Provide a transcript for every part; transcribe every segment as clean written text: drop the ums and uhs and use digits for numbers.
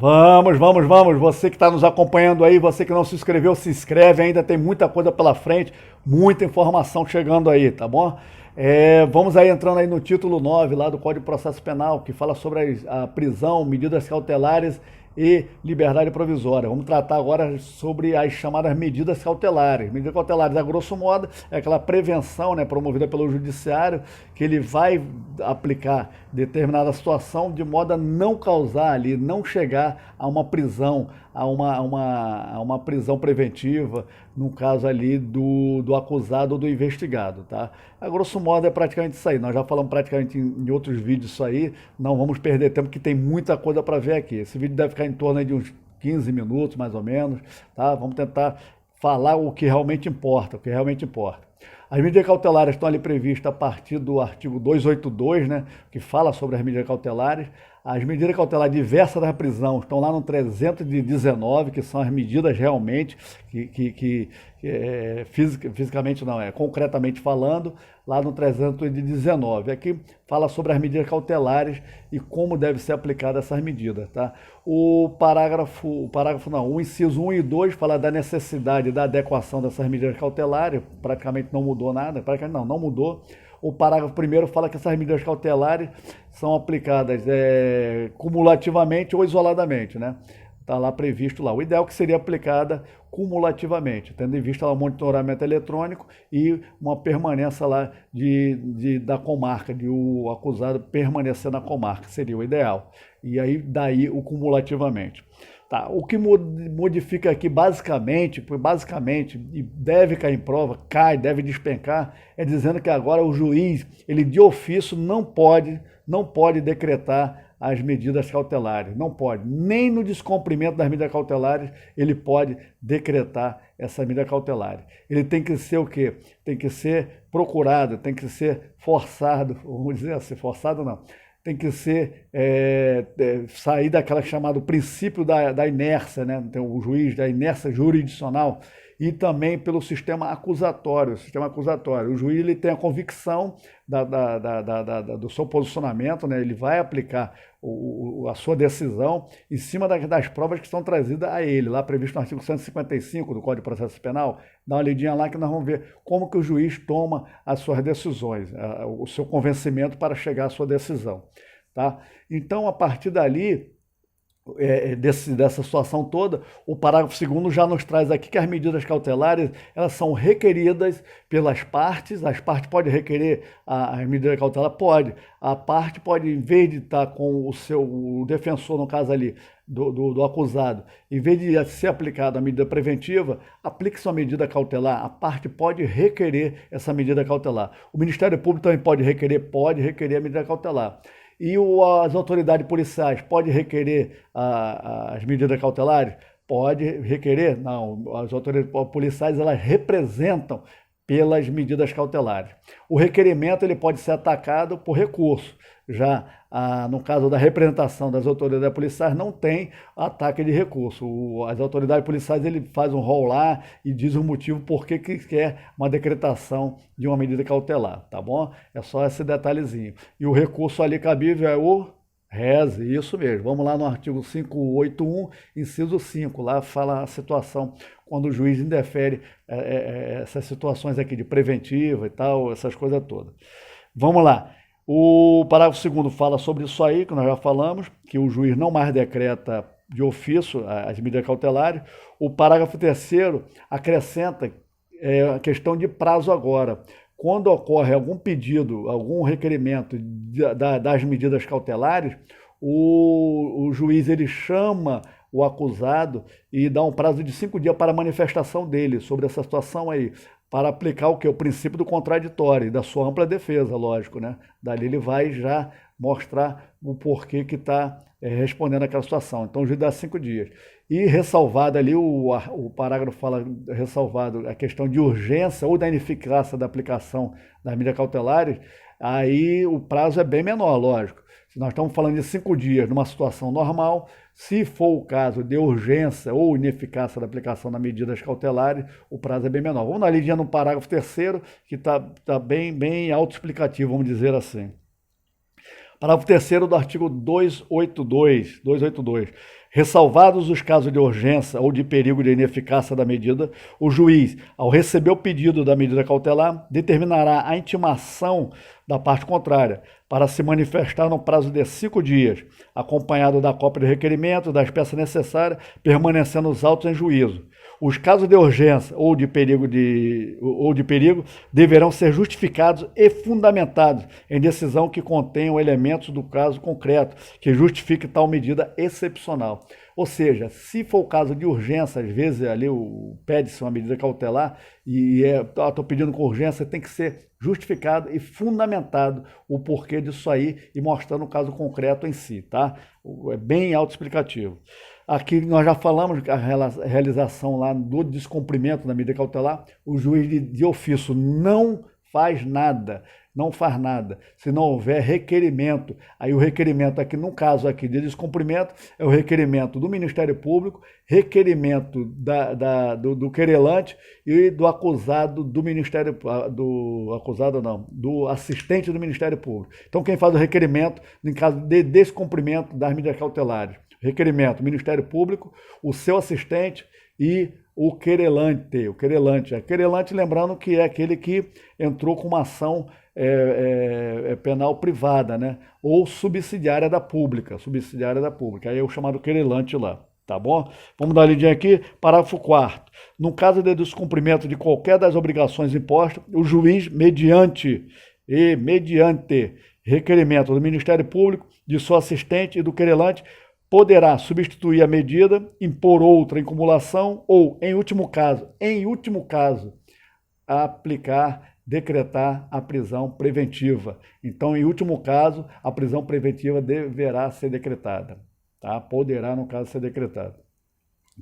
Vamos. Você que está nos acompanhando aí, você que não se inscreveu, se inscreve. Ainda tem muita coisa pela frente, muita informação chegando aí, tá bom? Vamos aí entrando aí no título 9 lá do Código de Processo Penal, que fala sobre a prisão, medidas cautelares e liberdade provisória. Vamos tratar agora sobre as chamadas medidas cautelares. Medidas cautelares, a grosso modo, é aquela prevenção, né, promovida pelo judiciário, que ele vai aplicar determinada situação de modo a não causar ali, não chegar a uma prisão, a uma prisão preventiva, no caso ali do acusado ou do investigado, tá? A grosso modo é praticamente isso aí. Nós já falamos praticamente em outros vídeos isso aí, não vamos perder tempo que tem muita coisa para ver aqui. Esse vídeo deve ficar em torno aí de uns 15 minutos, mais ou menos, tá? Vamos tentar falar o que realmente importa, As medidas cautelares estão ali previstas a partir do artigo 282, né, que fala sobre as medidas cautelares. As medidas cautelares diversas da prisão estão lá no 319, que são as medidas realmente, fisicamente não, concretamente falando, lá no 319. Aqui fala sobre as medidas cautelares e como deve ser aplicada essas medidas, tá? O inciso 1 e 2 fala da necessidade da adequação dessas medidas cautelares, praticamente não mudou nada, não mudou. O parágrafo 1º fala que essas medidas cautelares são aplicadas cumulativamente ou isoladamente, né? Está lá previsto lá. O ideal é que seria aplicada cumulativamente, tendo em vista lá, o monitoramento eletrônico e uma permanência lá da comarca, de o acusado permanecer na comarca, seria o ideal. E aí, daí o cumulativamente. Tá, o que modifica aqui basicamente, e deve cair em prova, deve despencar, é dizendo que agora o juiz, ele de ofício não pode decretar as medidas cautelares, não pode, nem no descumprimento das medidas cautelares ele pode decretar essa medida cautelar. Ele tem que ser o quê? Tem que ser procurado, tem que ser forçado, vamos dizer assim, forçado não, tem que ser sair daquela chamada princípio da inércia, né? Então, o juiz da inércia jurisdicional e também pelo sistema acusatório. O juiz ele tem a convicção do seu posicionamento, né? Ele vai aplicar a sua decisão em cima das provas que estão trazidas a ele, lá previsto no artigo 155 do Código de Processo Penal. Dá uma lidinha lá que nós vamos ver como que o juiz toma as suas decisões, o seu convencimento para chegar à sua decisão. Tá? Então, a partir dali, dessa situação toda, o parágrafo 2º já nos traz aqui que as medidas cautelares elas são requeridas pelas partes. As partes podem requerer as medidas cautelares? Pode. A parte pode, em vez de estar com o defensor, no caso ali, do acusado, em vez de ser aplicada a medida preventiva, aplique-se uma medida cautelar. A parte pode requerer essa medida cautelar. O Ministério Público também pode requerer a medida cautelar. E as autoridades policiais podem requerer as medidas cautelares? Pode requerer? Não, as autoridades policiais elas representam pelas medidas cautelares. O requerimento ele pode ser atacado por recurso. Já no caso da representação das autoridades policiais, não tem ataque de recurso. As autoridades policiais ele faz um rol lá e diz o motivo por que quer uma decretação de uma medida cautelar, tá bom? É só esse detalhezinho. E o recurso ali cabível é o reze, isso mesmo. Vamos lá no artigo 581, inciso 5, lá fala a situação quando o juiz indefere essas situações aqui de preventiva e tal, essas coisas todas. Vamos lá. O parágrafo 2º fala sobre isso aí, que nós já falamos, que o juiz não mais decreta de ofício as medidas cautelares. O parágrafo 3º acrescenta a questão de prazo agora. Quando ocorre algum pedido, algum requerimento das medidas cautelares, o juiz ele chama o acusado e dá um prazo de 5 dias para a manifestação dele sobre essa situação aí, para aplicar o que? O princípio do contraditório e da sua ampla defesa, lógico, né? Dali ele vai já mostrar o porquê que está respondendo àquela situação. Então o juiz dá 5 dias. E ressalvado ali, o parágrafo fala, ressalvado a questão de urgência ou da ineficácia da aplicação das medidas cautelares, aí o prazo é bem menor, lógico. Se nós estamos falando de 5 dias numa situação normal, se for o caso de urgência ou ineficácia da aplicação das medidas cautelares, o prazo é bem menor. Vamos dar lidinha no parágrafo 3º, que está bem autoexplicativo, vamos dizer assim. Parágrafo 3º do artigo 282. Ressalvados os casos de urgência ou de perigo de ineficácia da medida, o juiz, ao receber o pedido da medida cautelar, determinará a intimação da parte contrária para se manifestar no prazo de 5 dias, acompanhado da cópia de requerimento, das peças necessárias, permanecendo os autos em juízo. Os casos de urgência ou de perigo deverão ser justificados e fundamentados em decisão que contenham elementos do caso concreto que justifique tal medida excepcional. Ou seja, se for o caso de urgência, às vezes ali pede-se uma medida cautelar e estou pedindo com urgência, tem que ser justificado e fundamentado o porquê disso aí e mostrando o caso concreto em si, tá? É bem autoexplicativo. Aqui nós já falamos que a realização lá do descumprimento da medida cautelar, o juiz de ofício não faz nada, se não houver requerimento. Aí o requerimento aqui, no caso aqui de descumprimento, é o requerimento do Ministério Público, requerimento do querelante e do acusado do Ministério, do assistente do Ministério Público. Então quem faz o requerimento, em caso de descumprimento das medidas cautelares, requerimento, Ministério Público, o seu assistente e o querelante. Querelante, lembrando que é aquele que entrou com uma ação penal privada, né? Ou subsidiária da pública. Aí é o chamado querelante lá, tá bom? Vamos dar uma lidinha aqui. Parágrafo 4º. No caso de descumprimento de qualquer das obrigações impostas, o juiz, mediante requerimento do Ministério Público, de seu assistente e do querelante, poderá substituir a medida, impor outra em cumulação ou, em último caso, decretar a prisão preventiva. Então, em último caso, a prisão preventiva deverá ser decretada, tá? Poderá, no caso, ser decretada.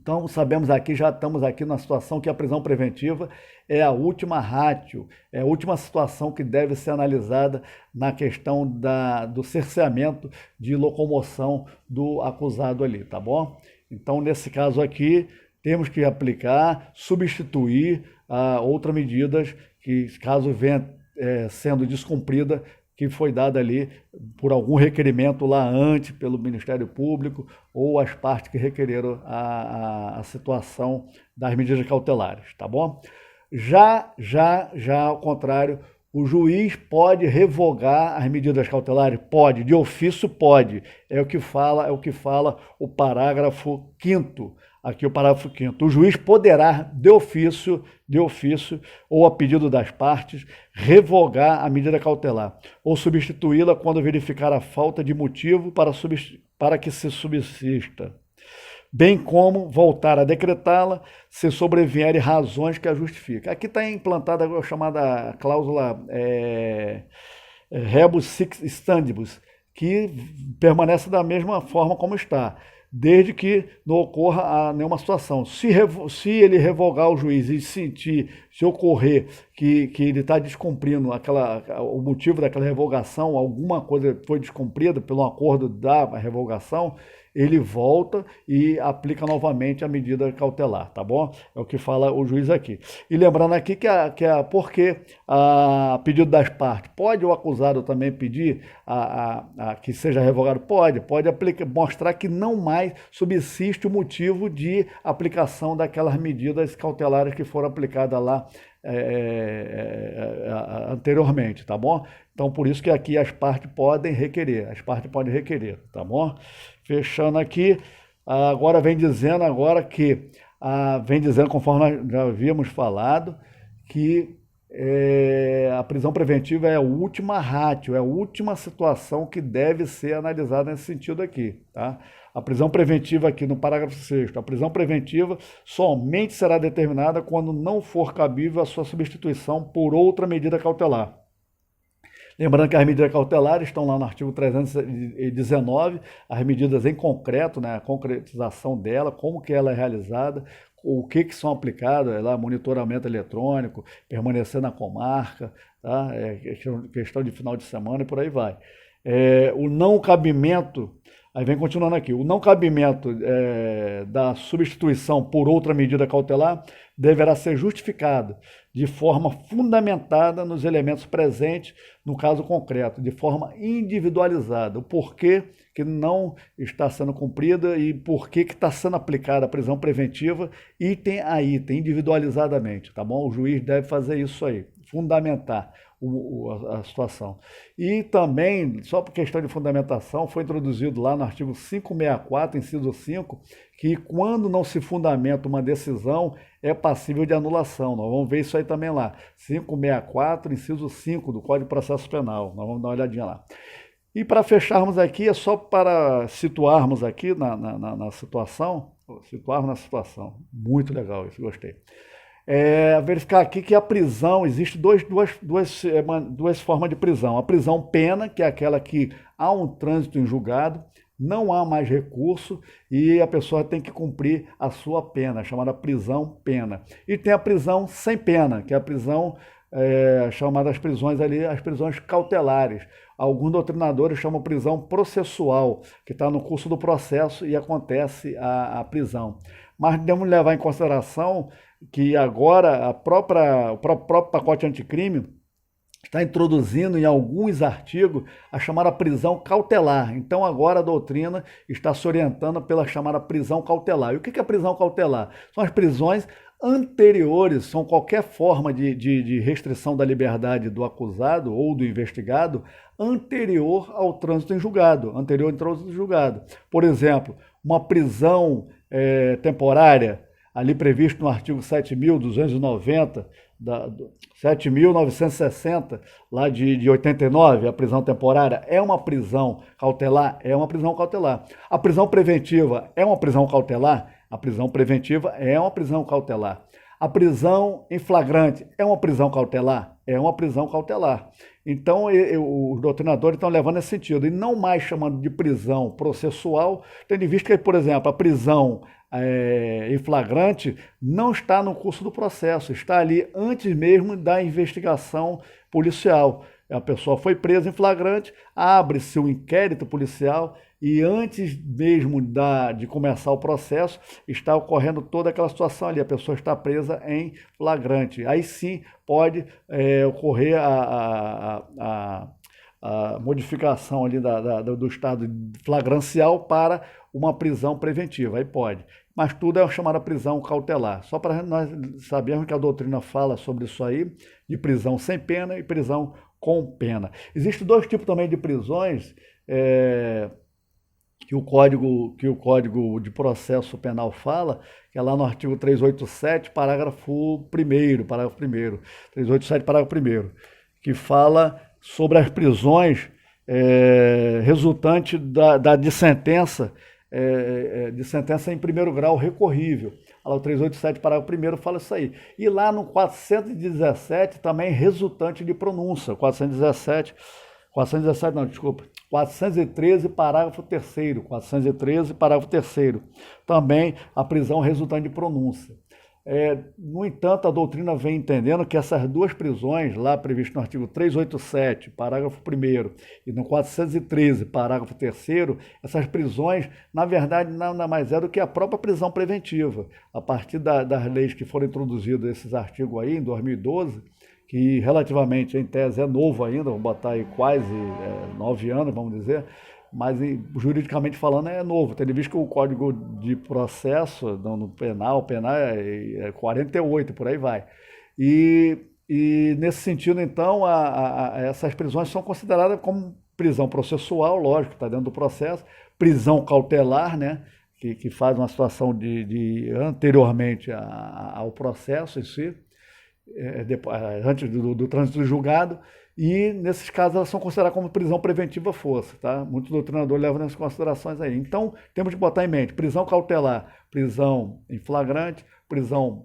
Então, sabemos aqui, já estamos aqui na situação que a prisão preventiva é a última ratio, é a última situação que deve ser analisada na questão do cerceamento de locomoção do acusado ali, tá bom? Então, nesse caso aqui, temos que aplicar, substituir outras medidas que, caso venha sendo descumprida, que foi dada ali por algum requerimento lá antes pelo Ministério Público ou as partes que requereram a situação das medidas cautelares, tá bom? Já ao contrário, o juiz pode revogar as medidas cautelares? Pode, de ofício pode. É o que fala o parágrafo 5º. Aqui o parágrafo 5º. O juiz poderá, de ofício, ou a pedido das partes, revogar a medida cautelar, ou substituí-la quando verificar a falta de motivo para que se subsista, bem como voltar a decretá-la se sobrevierem razões que a justificam. Aqui está implantada a chamada cláusula rebus sic stantibus, que permanece da mesma forma como está, desde que não ocorra nenhuma situação. Se ele revogar o juiz e se ocorrer que ele está descumprindo o motivo daquela revogação, alguma coisa foi descumprida pelo acordo da revogação, ele volta e aplica novamente a medida cautelar, tá bom? É o que fala o juiz aqui. E lembrando aqui porque a pedido das partes, pode o acusado também pedir que seja revogado? Pode mostrar que não mais subsiste o motivo de aplicação daquelas medidas cautelares que foram aplicadas lá anteriormente, tá bom? Então, por isso que aqui as partes podem requerer, tá bom? Fechando aqui, agora vem dizendo conforme nós já havíamos falado, que a prisão preventiva é a última ratio, é a última situação que deve ser analisada nesse sentido aqui, tá? A prisão preventiva aqui no parágrafo 6º, a prisão preventiva somente será determinada quando não for cabível a sua substituição por outra medida cautelar. Lembrando que as medidas cautelares estão lá no artigo 319, as medidas em concreto, né, a concretização dela, como que ela é realizada, o que são aplicadas, lá, monitoramento eletrônico, permanecer na comarca, tá? Questão de final de semana e por aí vai. O não cabimento Aí vem continuando aqui. O não cabimento da substituição por outra medida cautelar deverá ser justificado de forma fundamentada nos elementos presentes no caso concreto, de forma individualizada. O porquê que não está sendo cumprida e porquê que está sendo aplicada a prisão preventiva, item a item, individualizadamente, tá bom? O juiz deve fazer isso aí, fundamentar a situação. E também, só por questão de fundamentação, foi introduzido lá no artigo 564, inciso 5, que quando não se fundamenta uma decisão, é passível de anulação. Nós vamos ver isso aí também lá. 564, inciso 5 do Código de Processo Penal. Nós vamos dar uma olhadinha lá. E para fecharmos aqui, é só para situarmos aqui na situação, situarmos na situação. Muito legal isso, gostei. Verificar aqui que a prisão, existe duas formas de prisão. A prisão pena, que é aquela que há um trânsito em julgado, não há mais recurso e a pessoa tem que cumprir a sua pena, chamada prisão pena. E tem a prisão sem pena, que é a prisão chamada as prisões ali, as prisões cautelares. Alguns doutrinadores chamam prisão processual, que está no curso do processo e acontece a prisão. Mas devemos levar em consideração que agora o próprio pacote anticrime está introduzindo em alguns artigos a chamada prisão cautelar. Então agora a doutrina está se orientando pela chamada prisão cautelar. E o que é a prisão cautelar? São as prisões anteriores, são qualquer forma de restrição da liberdade do acusado ou do investigado anterior ao trânsito em julgado, Por exemplo, uma prisão temporária, ali previsto no artigo 7.290, 7.960, lá de 89, a prisão temporária é uma prisão cautelar? É uma prisão cautelar. A prisão preventiva é uma prisão cautelar? A prisão preventiva é uma prisão cautelar. A prisão em flagrante é uma prisão cautelar? É uma prisão cautelar. Então, os doutrinadores estão levando nesse sentido, e não mais chamando de prisão processual, tendo em vista que, por exemplo, a prisão em flagrante não está no curso do processo, está ali antes mesmo da investigação policial. A pessoa foi presa em flagrante, abre-se um inquérito policial e antes mesmo de começar o processo está ocorrendo toda aquela situação ali, a pessoa está presa em flagrante. Aí sim pode ocorrer a modificação ali do estado flagrancial para uma prisão preventiva, aí pode. Mas tudo é chamada prisão cautelar. Só para nós sabermos que a doutrina fala sobre isso aí, de prisão sem pena e prisão com pena. Existem dois tipos também de prisões que o Código de Processo Penal fala, que é lá no artigo 387, parágrafo 1º, 387, parágrafo 1º, que fala sobre as prisões resultantes de sentença em primeiro grau recorrível. Lá o 387, parágrafo 1º, fala isso aí. E lá no 417, também resultante de pronúncia. 413, parágrafo 3º. 413, parágrafo 3º. Também a prisão resultante de pronúncia. No entanto, a doutrina vem entendendo que essas duas prisões, lá previstas no artigo 387, parágrafo 1º, e no 413, parágrafo 3º, essas prisões, na verdade, nada mais é do que a própria prisão preventiva. A partir das leis que foram introduzidas esses artigos aí, em 2012, que relativamente, em tese, é novo ainda, vamos botar aí quase 9 anos, vamos dizer, mas juridicamente falando é novo, tendo visto que o Código de Processo no penal é 48, por aí vai. E nesse sentido, então, essas prisões são consideradas como prisão processual, lógico, está dentro do processo, prisão cautelar, né, que faz uma situação de anteriormente ao processo em si, antes do trânsito julgado, e nesses casos elas são consideradas como prisão preventiva força, tá? Muitos doutrinadores levam nessas considerações aí. Então, temos que botar em mente, prisão cautelar, prisão em flagrante, prisão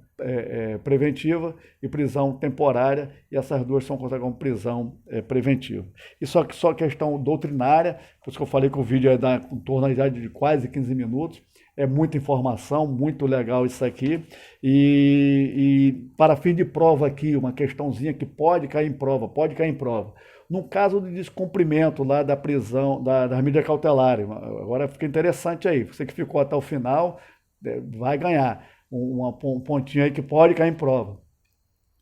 preventiva e prisão temporária, e essas duas são consideradas como prisão preventiva. E só questão doutrinária, por isso que eu falei que o vídeo é em torno de quase 15 minutos, é muita informação, muito legal isso aqui, e para fim de prova aqui, uma questãozinha que pode cair em prova. No caso de descumprimento lá da prisão, das medidas cautelares, agora fica interessante aí, você que ficou até o final, vai ganhar um pontinho aí que pode cair em prova.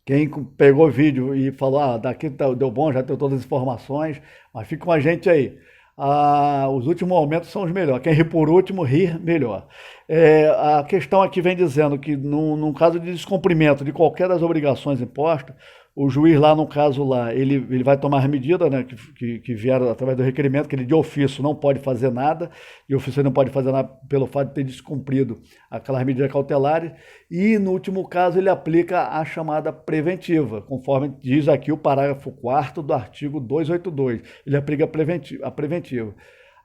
Quem pegou o vídeo e falou, daqui deu bom, já tenho todas as informações, mas fica com a gente aí. Os últimos momentos são os melhores. Quem ri por último, rir melhor. A questão aqui vem dizendo que, num caso de descumprimento de qualquer das obrigações impostas, o juiz lá, no caso lá, ele vai tomar as medidas, né, que vieram através do requerimento, que ele de ofício não pode fazer nada, e o ofício não pode fazer nada pelo fato de ter descumprido aquelas medidas cautelares, e no último caso ele aplica a chamada preventiva, conforme diz aqui o parágrafo 4º do artigo 282, ele aplica a preventiva.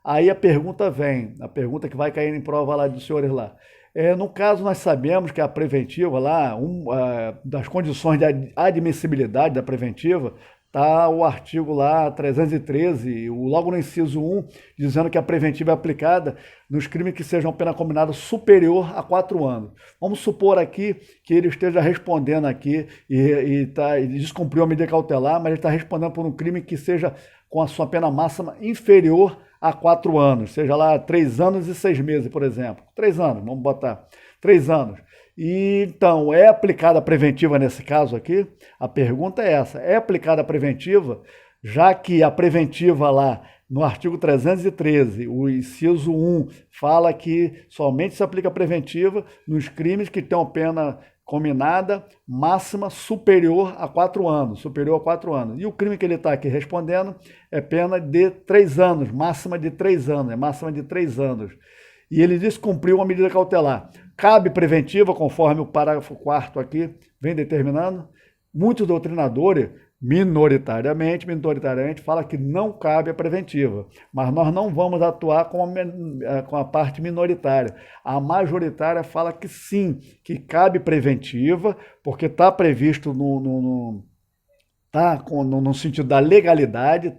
Aí a pergunta que vai cair em prova lá dos senhores lá. No caso, nós sabemos que a preventiva lá, das condições de admissibilidade da preventiva, está o artigo lá 313, logo no inciso 1, dizendo que a preventiva é aplicada nos crimes que sejam pena combinada superior a 4 anos. Vamos supor aqui que ele esteja respondendo aqui e descumpriu a medida cautelar, mas ele está respondendo por um crime que seja com a sua pena máxima inferior a 4 anos, seja lá 3 anos e 6 meses, por exemplo. 3 anos, vamos botar 3 anos. E então, é aplicada a preventiva nesse caso aqui? A pergunta é essa, é aplicada a preventiva, já que a preventiva lá, no artigo 313, o inciso 1, fala que somente se aplica a preventiva nos crimes que tenham pena combinada máxima superior a 4 anos, E o crime que ele está aqui respondendo é pena de 3 anos, máxima de 3 anos, E ele descumpriu uma medida cautelar. Cabe preventiva, conforme o parágrafo 4º aqui vem determinando. Muitos doutrinadores, minoritariamente, fala que não cabe a preventiva, mas nós não vamos atuar com a parte minoritária. A majoritária fala que sim, que cabe preventiva, porque está previsto no sentido da legalidade,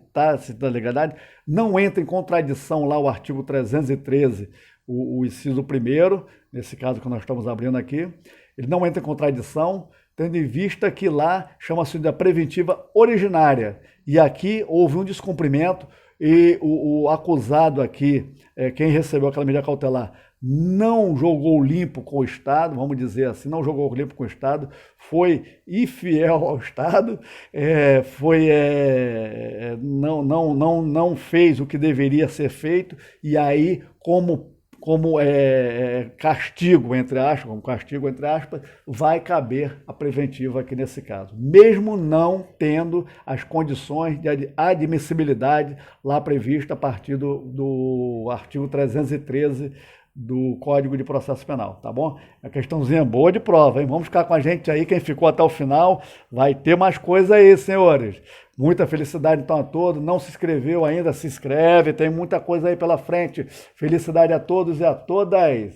não entra em contradição lá o artigo 313, o inciso 1º, nesse caso que nós estamos abrindo aqui, ele não entra em contradição, tendo em vista que lá chama-se da preventiva originária. E aqui houve um descumprimento e o acusado aqui, quem recebeu aquela medida cautelar, não jogou limpo com o Estado, vamos dizer assim, foi infiel ao Estado, não fez o que deveria ser feito, e aí, como castigo, entre aspas, vai caber a preventiva aqui nesse caso, mesmo não tendo as condições de admissibilidade lá prevista a partir do artigo 313 do Código de Processo Penal, tá bom? É uma questãozinha boa de prova, hein? Vamos ficar com a gente aí, quem ficou até o final, vai ter mais coisa aí, senhores. Muita felicidade então a todos, não se inscreveu ainda, se inscreve, tem muita coisa aí pela frente. Felicidade a todos e a todas.